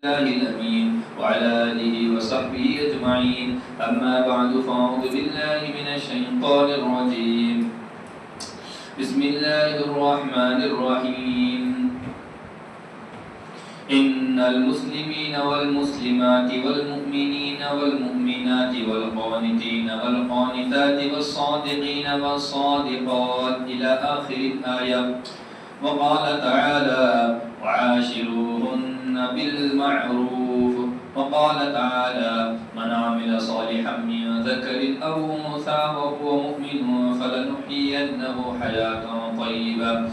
الله الأمين وعلى آله وصحبه أجمعين أما بعد فأعوذ بالله من الشيطان الرجيم بسم الله الرحمن الرحيم إن المسلمين والمسلمات والمؤمنين والمؤمنات والقانتين والقانتات والصادقين والصادقات إلى آخر الآية وقال تعالى وعاشروهن بالمعروف وقال تعالى من عمل صالحا من ذكر أو أنثى وهو مؤمن فلنحيينه حياة طيبة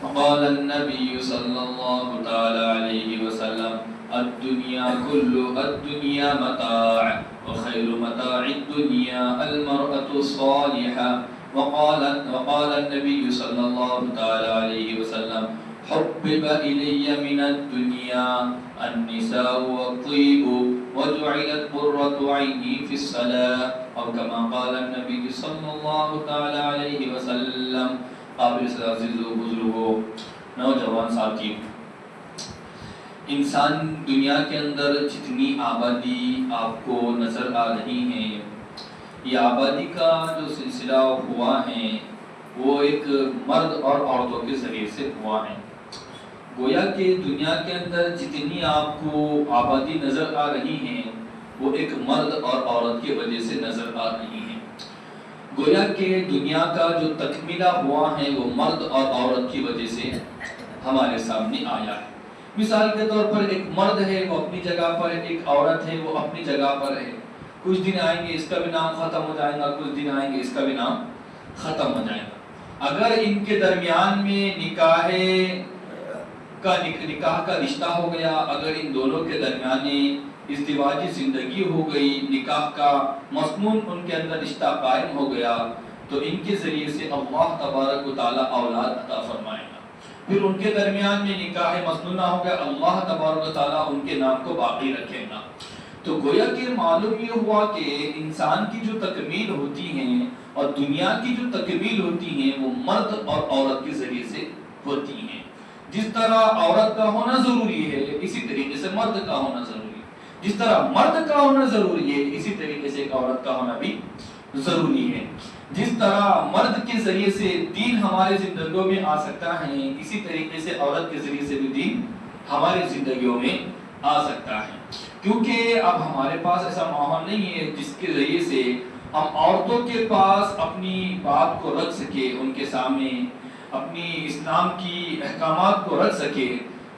وقال النبي صلى الله تعالى عليه وسلم الدنيا متاع وخير متاع الدنيا المرأة الصالحة وقال النبي صلى الله تعالى عليه وسلم حبب إلي من الدنيا النساء والطيب وجعلت قرة عيني في الصلاة أو كما قال النبي صلى الله تعالى عليه وسلم. قابل عزیزو بزرگو نوجوان ساتھی، انسان دنیا کے اندر جتنی آبادی آپ کو نظر آ رہی ہیں، یہ آبادی کا جو سلسلہ ہوا ہے وہ ایک مرد اور عورتوں کے ذریعے سے ہوا ہے. گویا کہ دنیا کے اندر جتنی آپ کو آبادی نظر آ رہی ہیں وہ ایک مرد اور عورت کی وجہ سے نظر آ رہی ہیں. گویا کہ دنیا کا جو تکمیلہ ہوا ہے وہ مرد اور عورت کی وجہ سے ہمارے سامنے آیا ہے. مثال کے طور پر ایک مرد ہے وہ اپنی جگہ پر، ایک عورت ہے وہ اپنی جگہ پر ہے. کچھ دن آئیں گے اس کا بھی نام ختم ہو جائے گا، کچھ دن آئیں گے اس کا بھی نام ختم ہو جائے گا. اگر ان کے درمیان میں نکاح کا رشتہ ہو گیا، اگر ان دونوں کے درمیان ازدواجی زندگی ہو گئی، نکاح کا مضمون ان کے اندر رشتہ قائم ہو گیا، تو ان کے ذریعے سے اللہ تبارک و تعالی اولاد عطا فرمائے گا. پھر ان کے درمیان میں نکاح مسنونہ ہو گیا، اللہ تبارک و تعالی ان کے نام کو باقی رکھے گا. تو گویا کہ معلوم یہ ہوا کہ انسان کی جو تکمیل ہوتی ہیں اور دنیا کی جو تکمیل ہوتی ہیں وہ مرد اور عورت کے ذریعے سے ہوتی ہیں. جس طرح عورت کا ہونا ضروری ہے اسی طریقے سے مرد کا ہونا ضروری ہے. جس طرح مرد کا ہونا ضروری ہے اسی طریقے سے ایک عورت کا ہونا بھی ضروری ہے. جس طرح مرد کے ذریعے سے دین ہمارے زندگیوں میں آ سکتا ہے اسی طریقے سے عورت کے ذریعے سے بھی دین ہماری زندگیوں میں آ سکتا ہے. کیونکہ اب ہمارے پاس ایسا ماحول نہیں ہے جس کے ذریعے سے ہم عورتوں کے پاس اپنی بات کو رکھ سکے، ان کے سامنے اپنی اسلام کی احکامات کو رکھ سکے.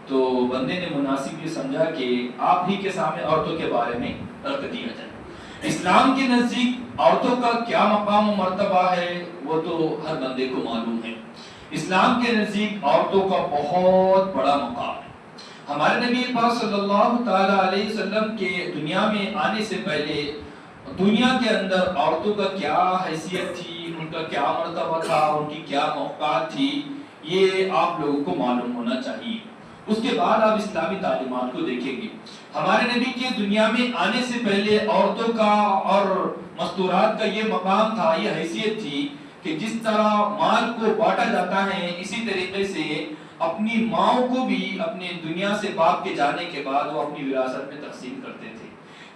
تو بندے نے مناسب یہ سمجھا کہ آپ ہی کے سامنے عورتوں کے بارے میں رکھ دیا جائے. اسلام کے نزدیک عورتوں کا کیا مقام و مرتبہ ہے وہ تو ہر بندے کو معلوم ہے. اسلام کے نزدیک عورتوں کا بہت بڑا مقام ہے. ہمارے نبی پاک صلی اللہ تعالی علیہ وسلم کے دنیا میں آنے سے پہلے دنیا کے اندر عورتوں کا کیا حیثیت تھی، ان کا کیا مرتبہ تھا، ان کی کیا موقعات تھی، یہ آپ لوگوں کو معلوم ہونا چاہیے. اس کے بعد آپ اسلامی تعلیمات کو دیکھیں گے. ہمارے نبی کے دنیا میں آنے سے پہلے عورتوں کا اور مستورات کا یہ مقام تھا، یہ حیثیت تھی کہ جس طرح مال کو بانٹا جاتا ہے اسی طریقے سے اپنی ماؤں کو بھی اپنے دنیا سے باپ کے جانے کے بعد وہ اپنی وراثت میں تقسیم کرتے تھے.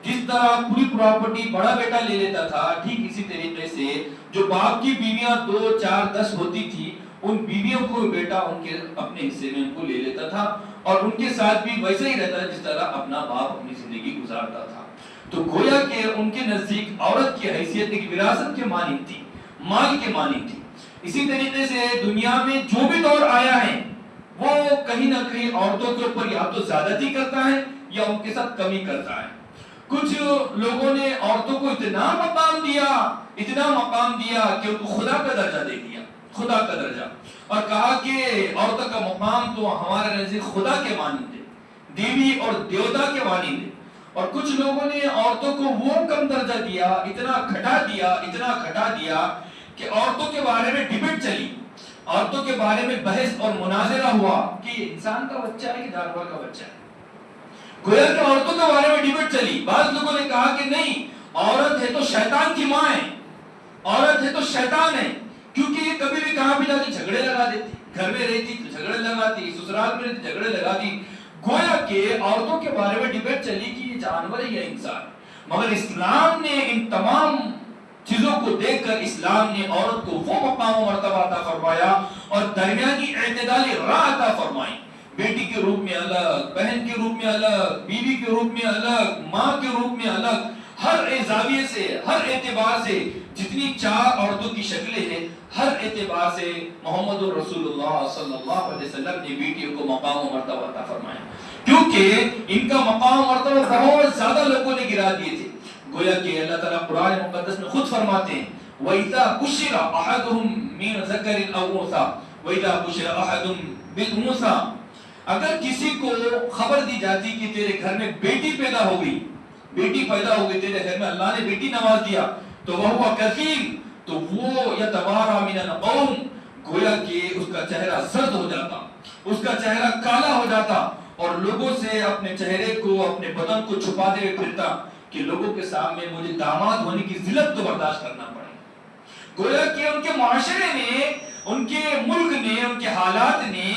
جس طرح پوری پراپرٹی بڑا بیٹا لے لیتا تھا، ٹھیک اسی طریقے سے جو باپ کی بیویاں 2 4 10 ہوتی تھی ان بیویوں کو بیٹا ان کے اپنے حصے میں ان کو لے لیتا تھا اور ان کے ساتھ بھی ویسے ہی رہتا جس طرح اپنا باپ اپنی زندگی گزارتا تھا. تو گویا کہ ان کے نزدیک عورت کی حیثیت ایک وراثت کے مانند تھی، مال کے مانند تھی. اسی طریقے سے دنیا میں جو بھی دور آیا ہے وہ کہیں نہ کہیں عورتوں کے اوپر یا تو زیادتی کرتا ہے یا ان کے ساتھ کمی کرتا ہے. کچھ لوگوں نے عورتوں کو اتنا مقام دیا کہ ان کو خدا کا درجہ دے دیا، خدا کا درجہ، اور کہا کہ عورتوں کا مقام تو ہمارے نزدیک خدا کے مانند ہے، دیوی اور دیوتا کے مانند ہے. اور کچھ لوگوں نے عورتوں کو وہ کم درجہ دیا، اتنا گھٹا دیا کہ عورتوں کے بارے میں ڈیبیٹ چلی، عورتوں کے بارے میں بحث اور مناظرہ ہوا کہ انسان کا بچہ ہے کہ جانور کا بچہ ہے. گویا کہ عورتوں کے بارے میں ڈیبیٹ چلی. بعض لوگوں نے کہا کہ نہیں، عورت ہے تو شیطان کی ماں ہے، عورت ہے تو شیطان ہے، کیونکہ یہ کبھی بھی کہاں بھی جا کے جھگڑے لگا دیتی، گھر میں رہتی تو جھگڑے لگاتی، سسرال میں رہتی جھگڑے لگاتی. گویا کہ عورتوں کے بارے میں ڈبیٹ چلی کہ یہ جانور ہے یا انسان، مگر اسلام نے ان تمام چیزوں کو دیکھ کر اسلام نے عورت کو وہ مقام و مرتبہ عطا فرمایا اور درمیانی اعتدالی راہ عطا فرمائی. بیٹی کے روپ میں الگ، بہن کے روپ میں الگ، بیوی کے روپ میں الگ، ماں کے روپ میں الگ، ہر زاویے سے، ہر اعتبار سے جتنی 4 عورتوں کی شکلیں ہیں، ہر اعتبار سے محمد رسول اللہ صلی اللہ علیہ وسلم نے بیٹیوں کو مقام و مرتبہ عطا فرمایا، کیونکہ ان کا مقام و مرتبہ بہت زیادہ لوگوں نے گرا دیے تھے. گویا کہ اللہ تعالیٰ قرآن مقدس میں خود فرماتے ہیں وَإِذَا بُشِّرَ أَحَدُهُم مِّن ذَكَرٍ أَوْ أُنثَىٰ وَإِذَا بُشِّرَ أَحَدٌ بِالْأُنثَىٰ، اگر کسی کو خبر دی جاتی کہ تیرے گھر میں بیٹی پیدا ہو گئی، بیٹی پیدا ہو گئی تیرے گھر میں، اللہ نے بیٹی نواز دیا، تو وَهُوَ كَفِيلٌ، تو وہ يَتَوَارَىٰ مِنَ الْقَوْمِ، گویا کہ اس کا چہرہ زرد ہو جاتا، اس کا چہرہ کالا ہو جاتا اور لوگوں سے اپنے چہرے کو، اپنے بدن کو چھپاتے ہوئے پھرتا کہ لوگوں کے سامنے مجھے داماد ہونے کی ذلت تو برداشت کرنا پڑے. گویا کہ ان کے معاشرے نے، ان کے ملک نے، ان کے حالات نے،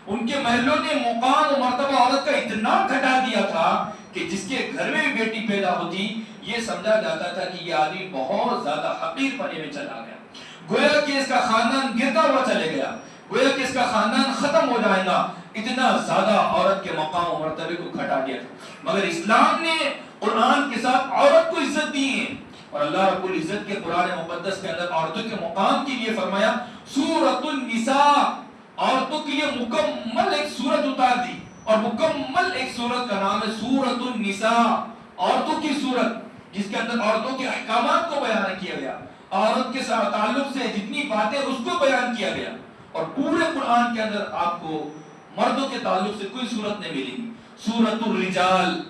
ان کے محلوں نے مقام و مرتبہ عورت کا اتنا گھٹا دیا تھا کہ جس کے گھر میں بھی بیٹی پیدا ہوتی یہ سمجھا جاتا تھا کہ یہ آدمی بہت زیادہ حقیر پنے میں چلا گیا، گویا کہ اس کا خاندان گرتا ہوا چلے گیا، گویا کہ اس کا خاندان ختم ہو جائے گا، اتنا زیادہ عورت کے مقام و مرتبے کو گھٹا دیا تھا. مگر اسلام نے قرآن کے ساتھ عورت کو عزت دی ہے، اور اللہ رب العزت کے قرآن مقدس کے اندر عورتوں کے مقام کے لیے فرمایا سورۃ النساء، عورتوں کے لیے مکمل ایک سورت اتار دی، اور مکمل ایک سورت کا نام ہے سورۃ النساء، عورتوں کی سورت، جس کے اندر عورتوں کے احکامات کو بیان کیا گیا، عورت کے ساتھ تعلق سے جتنی باتیں اس کو بیان کیا گیا. اور پورے قرآن کے اندر آپ کو مردوں کے تعلق سے کوئی صورت نہیں ملے گی، سورۃ الرجال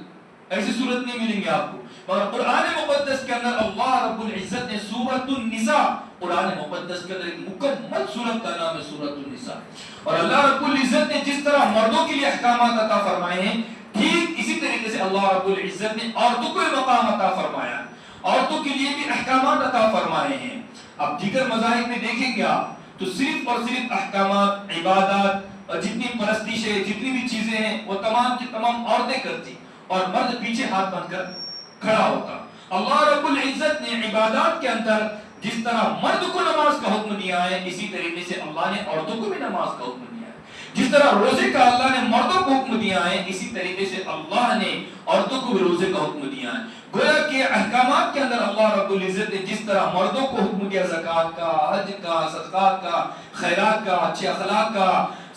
ایسی صورت نہیں ملیں گی آپ کو، مگر قرآن مقدس کے اندر اللہ رب العزت نے سورۃ النساء، قرآن مقدس کے اندر ایک مکمل سورت کا نام ہے سورۃ النساء. اور اللہ رب العزت نے جس طرح مردوں کے لیے احکامات عطا فرمائے ہیں، ٹھیک اسی طریقے سے اللہ رب العزت نے عورتوں کو مقام عطا فرمایا، عورتوں کے لیے بھی احکامات عطا فرمائے ہیں. اب دیگر مذاہب میں دیکھیں گے آپ تو صرف اور صرف احکامات، عبادات اور جتنی پرستشیں، جتنی بھی چیزیں ہیں وہ تمام کی تمام عورتیں کرتی اور مرد پیچھے ہاتھ بن کر کھڑا ہوتا. اللہ رب العزت نے عبادات کے اندر جس طرح مرد کو نماز کا حکم دیا ہے، اسی طریقے سے اللہ نے عورتوں کو بھی نماز کا حکم دیا ہے. جس طرح روزے کا اللہ نے مردوں کو حکم دیا ہے، اسی طریقے سے اللہ نے عورتوں کو بھی روزے کا حکم دیا ہے. گویا کہ احکامات کے اندر اللہ رب العزت نے جس طرح مردوں کو حکم دیا زکوٰۃ کا، حج کا، صدقات کا، خیرات کا، اچھے اخلاق کا،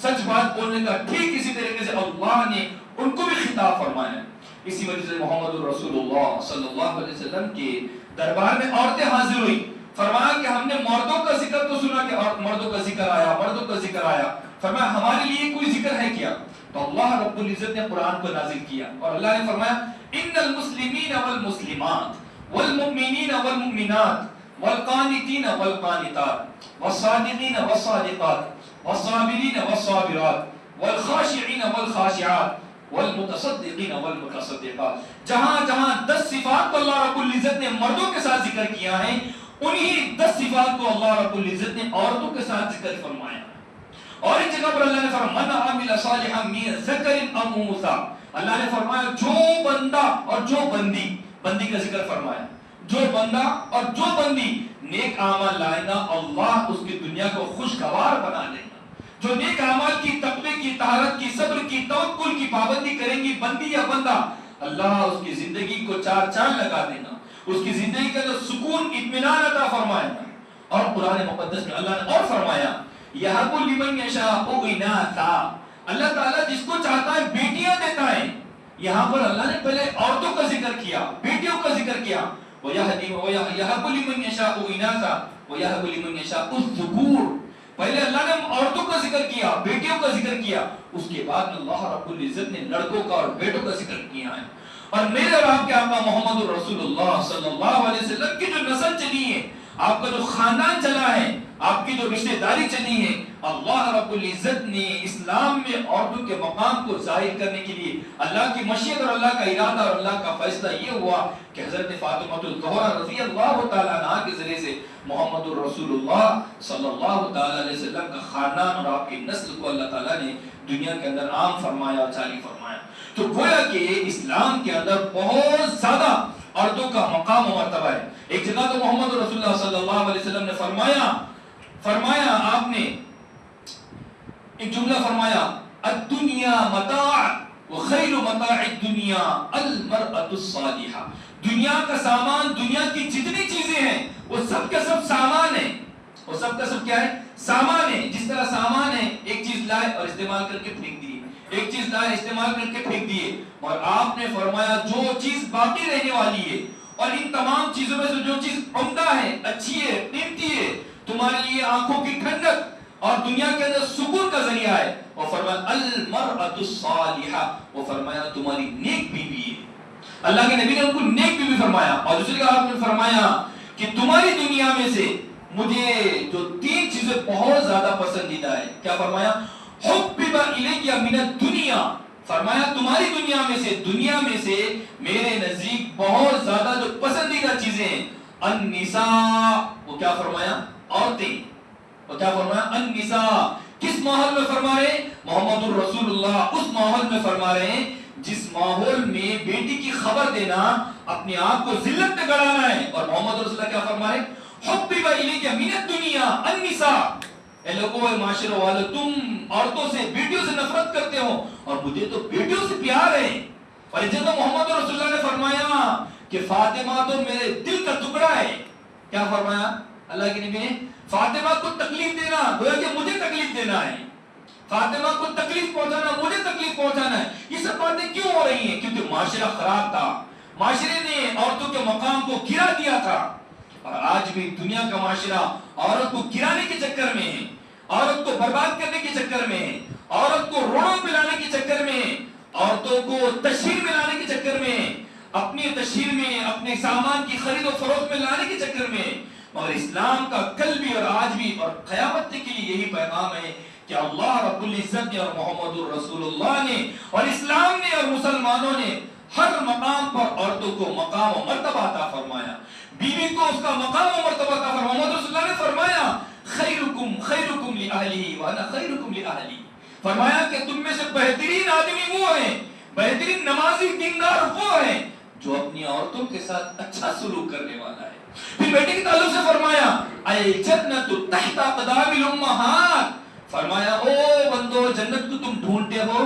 سچ بات بولنے کا، ٹھیک اسی طریقے سے اللہ نے ان کو بھی خطاب فرمایا. اسی وجہ سے محمد رسول اللہ صلی اللہ علیہ وسلم کے دربار میں عورتیں حاضر ہوئی، فرمایا کہ ہم نے مردوں کا ذکر تو سنا کہ مردوں کا ذکر آیا، مردوں کا ذکر آیا، فرمایا ہمارے لیے کوئی ذکر ہے کیا؟ تو اللہ رب العزت نے قرآن کو نازل کیا اور اللہ نے فرمایا ان المسلمین والمسلمات والمؤمنین والمؤمنات والقانتین والقانتات والصادقین والصادقات والصابرین والصابرات والخاشعین والخاشعات والمتصدقین والمتصدقات، جہاں جہاں 10 صفات کو اللہ رب العزت نے مردوں کے ساتھ ذکر کیا ہے، انہی 10 صفات کو اللہ رب العزت نے عورتوں کے ساتھ ذکر فرمایا. اور ایک جگہ پر اللہ نے فرمایا من عمل صالحا من ذکر او انثى، اللہ نے فرمایا جو بندہ اور جو بندی، بندی کا ذکر فرمایا، جو بندہ اور جو بندی نیک اعمال لائے گا اللہ اس کی دنیا کو خوشگوار بنا دے گا. جو نیک اعمال کی، تقوی کی، طہارت کی، صبر کی، توکل کی پابندی کریں گی بندی یا بندہ، اللہ اس کی زندگی کو 4 چاند لگا دے گا، اس کی زندگی کے اندر سکون، اطمینان عطا فرمائے گا. اور قرآن مقدس میں اللہ نے اور فرمایا یَهَبُ لِمَن يَشَاءُ إِنَاثًا، اللہ تعالیٰ جس کو چاہتا ہے بیٹیاں دیتا ہے. یہاں پر اللہ نے پہلے عورتوں کا ذکر کیا، بیٹیوں کا ذکر کیا، وَيَهَبُ لِمَن يَشَاءُ إِنَاثًا وَيَهَبُ لِمَن يَشَاءُ الذُّكُورَ، پہلے اللہ نے عورتوں کا ذکر کیا، بیٹیوں کا ذکر کیا، اس کے بعد اللہ رب العزت نے لڑکوں کا اور بیٹوں کا ذکر کیا ہے. اور میرے اور آپ کے آقا محمد رسول اللہ صلی اللہ علیہ وسلم کی جو نسل چلی ہے، آپ کا جو خاندان چلا ہے، آپ کی جو رشتہ داری چلی ہے، اللہ رب العزت نے اسلام میں عورتوں کے مقام کو ظاہر کرنے کے لیے اللہ کی مشیت اور اللہ کا ارادہ اور اللہ کا فیصلہ یہ ہوا کہ حضرت فاطمہ الزہرا رضی اللہ تعالیٰ عنہ کے ذریعے سے محمد رسول اللہ صلی اللہ تعالیٰ علیہ وسلم کا خاندان اور آپ کی نسل کو اللہ تعالیٰ نے دنیا کے اندر عام فرمایا، جاری فرمایا. تو گویا کہ اسلام کے اندر بہت زیادہ عورتوں کا مقام و مرتبہ ہے. ایک جگہ تو محمد رسول اللہ صلی اللہ علیہ وسلم نے فرمایا آپ نے ایک جملہ فرمایا، الدنیا متاع وخیر متاع الدنیا المرأة الصالحہ. دنیا کا سامان، دنیا کی جتنی چیزیں ہیں وہ سب کا سب سامان ہے. وہ سب کا سب کیا ہے؟ سامان ہے. جس طرح سامان ہے، ایک چیز لائے اور استعمال کر کے پھینک دیے، ایک چیز لائے استعمال کر کے پھینک دیے. اور آپ نے فرمایا جو چیز باقی رہنے والی ہے اور ان تمام چیزوں میں سے جو چیز عمدہ ہے، اچھی ہے، قیمتی ہے، تمہارے لیے آنکھوں کی ٹھنڈک اور دنیا کے اندر سکون کا ذریعہ ہے، وہ فرمایا المرأة الصالحہ، وہ فرمایا تمہاری نیک بیوی ہے. اللہ کے نبی نے ان کو نیک بیوی فرمایا. اور دوسری جگہ آپ نے فرمایا کہ تمہاری دنیا میں سے مجھے جو 3 چیزیں بہت زیادہ پسندیدہ ہے. کیا فرمایا؟ حبب الیک من الدنیا. فرمایا تمہاری دنیا میں سے میرے نزدیک بہت زیادہ جو پسندیدہ چیزیں ہیں، النساء. وہ کیا فرمایا؟ عورتیں. وہ کیا فرمایا؟ النساء. کس ماحول میں فرما رہے ہیں؟ محمد الرسول اللہ اس ماحول میں فرما رہے ہیں جس ماحول میں بیٹی کی خبر دینا اپنے آپ کو ذلت میں گڑانا ہے. اور محمد رسول اللہ کیا فرما رہے ہیں؟ حبب الیک من الدنیا النساء. اے لوگوں، اے معاشرے والو، تم عورتوں سے، بیٹیوں سے نفرت کرتے ہو اور مجھے تو بیٹیوں سے پیار ہے. اور جب محمد رسول اللہ نے فرمایا کہ فاطمہ تو میرے دل کا ٹکڑا ہے. کیا فرمایا اللہ کے نبی نے؟ فاطمہ کو تکلیف دینا گویا کہ مجھے تکلیف دینا ہے، فاطمہ کو تکلیف پہنچانا مجھے تکلیف پہنچانا ہے. یہ سب باتیں کیوں ہو رہی ہیں؟ کیونکہ معاشرہ خراب تھا، معاشرے نے عورتوں کے مقام کو گرا دیا تھا. اور آج بھی دنیا کا معاشرہ عورت کو گرانے کے چکر میں ہے، عورت کو برباد کرنے کے چکر میں ہے، عورت کو روڑوں پہ لانے کے چکر میں ہے، عورتوں کو تشہیر میں لانے کے چکر میں، اپنی تشہیر میں، اپنے سامان کی خرید و فروخت میں لانے کے چکر میں. اور اسلام کا کل بھی اور آج بھی اور قیامت کے لیے یہی پیغام ہے کہ اللہ رب العزت نے اور محمد الرسول اللہ نے اور اسلام نے اور مسلمانوں نے ہر مقام پر عورتوں کو مقام و مرتبہ عطا فرمایا، بیوی کو اس کا مقام و مرتبہ عطا فرمایا. محمد رسول اللہ نے فرمایا خیرکم لأہلی وانا خیرکم لأہلی. فرمایا کہ تم میں سے بہترین آدمی وہ ہیں، بہترین نمازی دیندار وہ ہیں جو اپنی عورتوں کے ساتھ اچھا سلوک کرنے والا ہے. پھر بیٹے کے تعلق سے فرمایا الجنت تحت اقدام الامہات. فرمایا او بندو، جنت کو تم ڈھونڈتے ہو،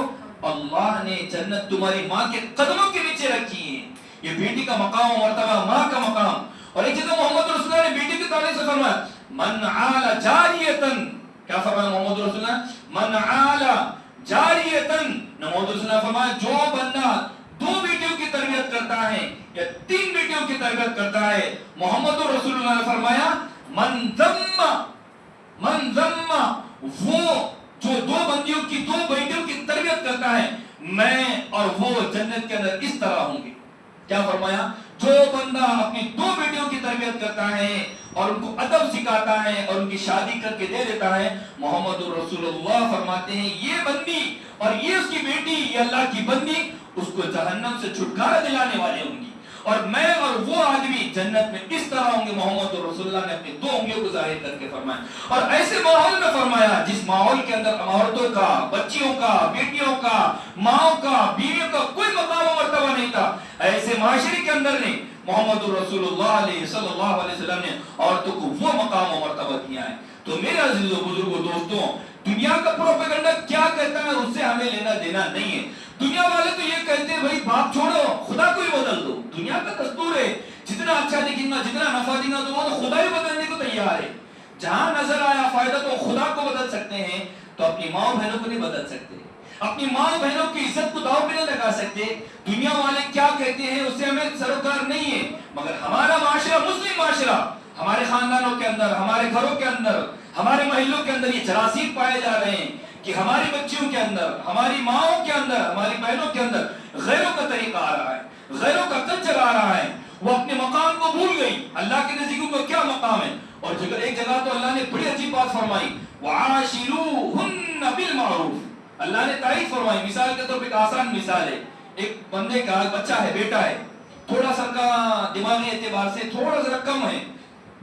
اللہ نے جنت تمہاری ماں کے قدموں کے نیچے رکھی ہے. یہ بیٹی کا مقام و مرتبہ، ماں کا مقام. اور ایک چیز محمد رسول اللہ نے بیٹی کے تعلق سے فرمایا من عال جاریتن. کیا فرمایا محمد رسول اللہ؟ من عال جاریتن. محمد رسول اللہ فرمایا جو بندہ 2 بیٹیوں کی تربیت کرتا ہے یا 3 بیٹیوں کی تربیت کرتا ہے، محمد رسول اللہ نے فرمایا من ذم وہ جو 2 بندیوں کی 2 بیٹیوں کی تربیت کرتا ہے، میں اور وہ جنت کے اندر اس طرح ہوں گے. کیا فرمایا؟ جو بندہ اپنی 2 بیٹیوں کی تربیت کرتا ہے اور ان کو ادب سکھاتا ہے اور ان کی شادی کر کے دے دیتا ہے، محمد رسول اللہ فرماتے ہیں یہ بندی اور یہ اس کی بیٹی، یہ اللہ کی بندی اس کو جہنم سے چھٹکارا دلانے والے ہوں گی، اور میں اور وہ آدمی جنت میں اس طرح ہوں گے. محمد رسول اللہ نے اپنی 2 انگلیوں کو ظاہر کر کے فرمایا. اور ایسے ماحول میں فرمایا جس ماحول کے اندر عورتوں کا، بچیوں کا، بیٹیوں کا، ماں کا، بیویوں کا کوئی مقام و مرتبہ نہیں تھا، ایسے معاشرے کے اندر نے محمد رسول اللہ صلی اللہ علیہ وسلم نے عورتوں کو وہ مقام و مرتبہ دیا ہے. تو میرے عزیز و بزرگوں، دوستوں، دنیا کا پروپیگنڈا کیا کہتا ہے اس سے ہمیں لینا دینا نہیں ہے. دنیا والے تو یہ کہتے ہیں بھائی باپ چھوڑو، خدا کو ہی بدل دو. دنیا کا دستور ہے جتنا اچھا دکھیں گا، جتنا نفع دیں گا، تو وہ تو خدا ہی بدلنے کو تیار ہے. جہاں نظر آیا فائدہ تو خدا کو بدل سکتے ہیں، تو اپنی ماں بہنوں کو نہیں بدل سکتے، اپنی ماں بہنوں کی عزت کو داؤ پہ نہیں لگا سکتے. دنیا والے کیا کہتے ہیں اس سے ہمیں سروکار نہیں ہے، مگر ہمارا معاشرہ مسلم معاشرہ، ہمارے خاندانوں کے اندر، ہمارے گھروں کے اندر، ہمارے محلوں کے اندر یہ جراثیم پائے جا رہے ہیں کہ ہماری بچیوں کے اندر، ہماری ماؤں کے اندر، ہماری بہنوں کے اندر غیروں کا طریقہ آ رہا ہے، غیروں کا کلچر آ رہا ہے. وہ اپنے مقام کو بھول گئی. اللہ کے نزدیک ان کو کیا مقام ہے؟ اور ایک جگہ تو اللہ نے بڑی عجیب بات فرمائی، وَعَاشِرُوهُنَّ بِالْمَعْرُوفِ. اللہ نے تعریف فرمائی. مثال کے طور پہ ایک آسان مثال ہے، ایک بندے کا بچہ ہے، بیٹا ہے، تھوڑا سا کا دماغی اعتبار سے تھوڑا سا کم ہے،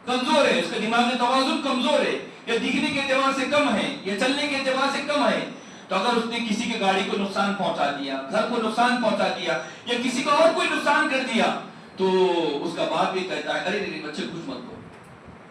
کمزور ہے، اس کا دماغی توازن کمزور ہے، یا دکھنے کے اعتبار سے کم ہے، یا چلنے کے اعتبار سے کم ہے. تو اگر اس نے کسی کی گاڑی کو نقصان پہنچا دیا، گھر کو نقصان پہنچا دیا، یا کسی کو اور کوئی نقصان کر دیا، تو اس کا باپ بھی کہتا ہے ارے بچے کچھ مت بولو،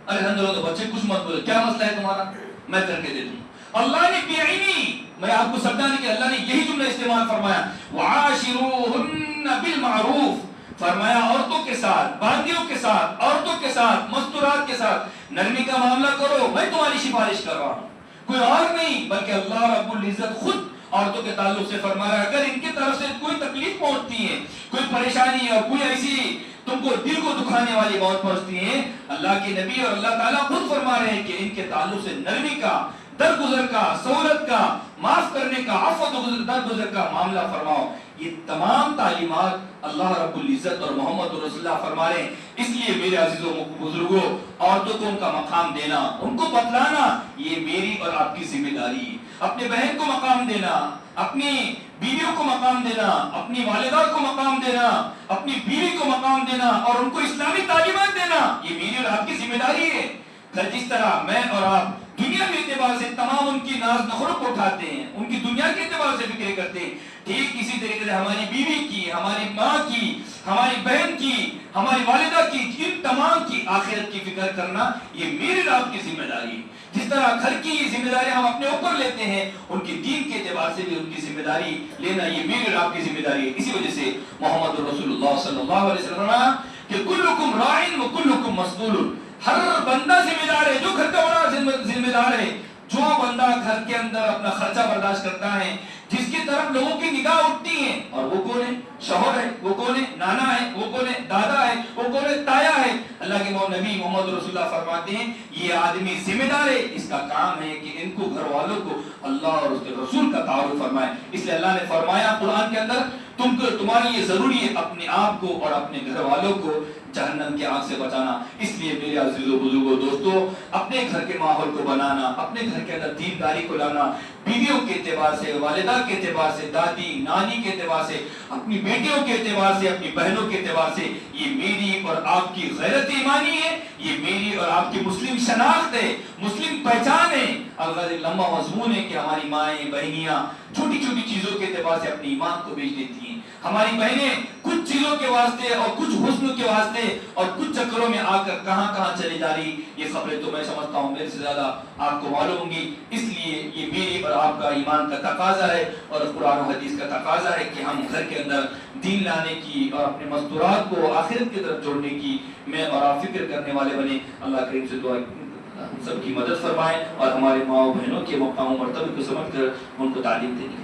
ارے ہندرو تو بچے کچھ مت بولو، کیا مسئلہ ہے تمہارا، میں کر کے دے دوں۔ اللہ نے بیعینی، میں آپ کو سمجھانے کہ اللہ نے یہی جملہ استعمال فرمایا، وعاشروہن بالمعروف، فرمایا عورتوں کے ساتھ، باندیوں کے ساتھ، عورتوں کے ساتھ، مستورات کے ساتھ نرمی کا معاملہ کرو، میں تمہاری سفارش کر رہا ہوں، کوئی اور نہیں بلکہ اللہ رب العزت خود عورتوں کے تعلق سے فرما رہا ہے اگر ان کی طرف سے کوئی تکلیف پہنچتی ہے، کوئی پریشانی اور کوئی ایسی تم کو دل کو دکھانے والی بات پہنچتی ہے، اللہ کے نبی اور اللہ تعالیٰ خود فرما رہے ہیں کہ ان کے تعلق سے نرمی کا، درگزر کا، سہولت کا، معاف کرنے کا، عفو درگزر کا معاملہ فرماؤ۔ یہ تمام تعلیمات اللہ رب العزت اور محمد رسول اللہ فرما رہے ہیں۔ اس لیے میرے عزیزوں بزرگوں، عورتوں کو ان کا مقام دینا، ان کو بتلانا، یہ میری اور آپ کی ذمہ داری ہے۔ اپنے بہن کو مقام دینا، اپنی بیویوں کو مقام دینا، اپنی والدہ کو مقام دینا، اپنی بیوی کو مقام دینا اور ان کو اسلامی تعلیمات دینا، یہ میری اور آپ کی ذمہ داری ہے۔ جس طرح میں اور آپ دنیا کے اعتبار سے تمام ان کی ناز نخروں کو اٹھاتے ہیں، ان کی دنیا کے اعتبار سے فکر کرتے ہیں، ٹھیک اسی طریقے سے ہماری بیوی کی، ہماری ماں کی، ہماری بہن کی، ہماری والدہ کی، ان تمام کی آخرت کی فکر کرنا یہ میری اور آپ کی ذمہ داری ہے۔ جس طرح گھر کی ذمہ داری ہم اپنے اوپر لیتے ہیں، ان کی دین کے اعتبار سے بھی ان کی ذمہ داری لینا یہ میری اور آپ کی ذمہ داری ہے۔ اسی وجہ سے محمد رسول اللہ صلی اللہ علیہ وسلم نے کہ کلکم راعٍ وکلکم مسئول، ہر بندہ ذمہ دار ہے، جو گھر کا بڑا ذمہ دار ہے، جو بندہ گھر کے اندر اپنا خرچہ برداشت کرتا ہے، جس کی طرف لوگوں کی نگاہ اٹھتی ہے، اور وہ کون ہے؟ شوہر ہے، وہ کون ہے؟ نانا ہے، وہ کون ہے؟ دادا ہے، وہ کون ہے؟ تایا ہے۔ اللہ کے نبی محمد رسول اللہ فرماتے ہیں یہ آدمی ذمہ دار ہے، اس کا کام ہے کہ ان کو گھر والوں کو اللہ اور اس کے رسول کا تعارف فرمائے۔ اس لیے اللہ نے فرمایا قرآن کے اندر تمہارے لیے ضروری ہے اپنے آپ کو اور اپنے گھر والوں کو جہنم کی آگ سے بچانا۔ اس لیے میرے عزیزوں بزرگوں دوستوں، اپنے گھر کے ماحول کو بنانا، اپنے گھر کے اندر دینداری کو لانا، بیویوں کے اعتبار سے، والدہ کے اعتبار سے، دادی نانی کے اعتبار سے، اپنی بیٹیوں کے اعتبار سے، اپنی بہنوں کے اعتبار سے، یہ میری اور آپ کی غیرت ایمانی ہے، یہ میری اور آپ کی مسلم شناخت ہے، مسلم پہچان ہے۔ الغرض لمبا مضمون ہے کہ ہماری مائیں بہنیاں چھوٹی چھوٹی چیزوں کے اعتبار سے اپنی ایمان کو بیچ دیتی ہیں۔ ہماری بہنیں کچھ چیزوں کے واسطے اور کچھ حسن کے واسطے اور کچھ چکروں میں آ کر کہاں کہاں چلی جا رہی، یہ خبریں تو میں سمجھتا ہوں میرے سے زیادہ آپ کو معلوم ہوں گی۔ اس لیے یہ میری اور آپ کا ایمان کا تقاضا ہے اور قرآن و حدیث کا تقاضا ہے کہ ہم گھر کے اندر دین لانے کی اور اپنے مستورات کو آخرت کی طرف جوڑنے کی میں اور آپ فکر کرنے والے بنے۔ اللہ کریم سے دعا ہم سب کی مدد فرمائیں اور ہمارے ماں و بہنوں کے مقام و مرتبے کو سمجھ کر ان کو تعلیم دینے